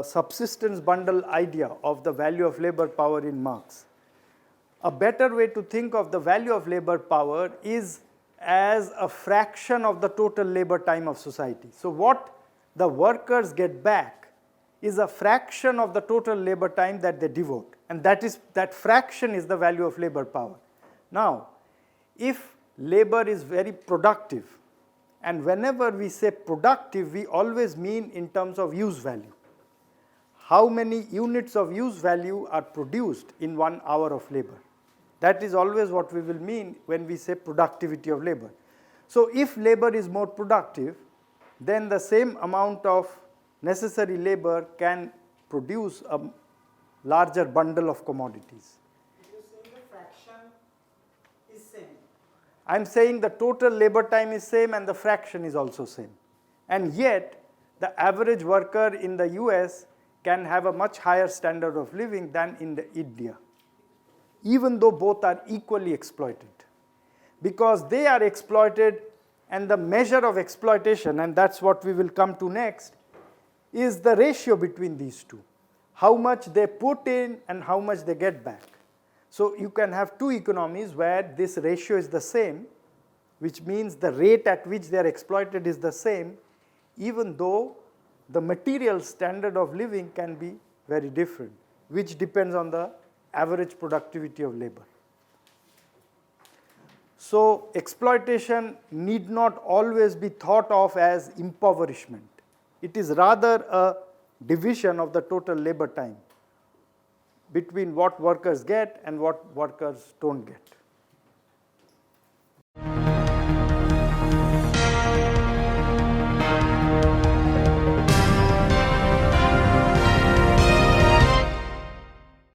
subsistence bundle idea of the value of labor power in Marx. A better way to think of the value of labor power is as a fraction of the total labor time of society. So what the workers get back is a fraction of the total labor time that they devote, and that fraction is the value of labor power. Now, if labor is very productive, and whenever we say productive, we always mean in terms of use value. How many units of use value are produced in 1 hour of labor? That is always what we will mean when we say productivity of labor. So if labor is more productive, then the same amount of necessary labor can produce a larger bundle of commodities. You're saying the fraction is same. I'm saying the total labor time is same and the fraction is also same. And yet, the average worker in the US can have a much higher standard of living than in India, even though both are equally exploited. Because they are exploited, and the measure of exploitation, and that's what we will come to next, is the ratio between these two. How much they put in and how much they get back. So you can have two economies where this ratio is the same, which means the rate at which they are exploited is the same, even though the material standard of living can be very different, which depends on the average productivity of labor. So exploitation need not always be thought of as impoverishment. It is rather a division of the total labor time. between what workers get and what workers don't get.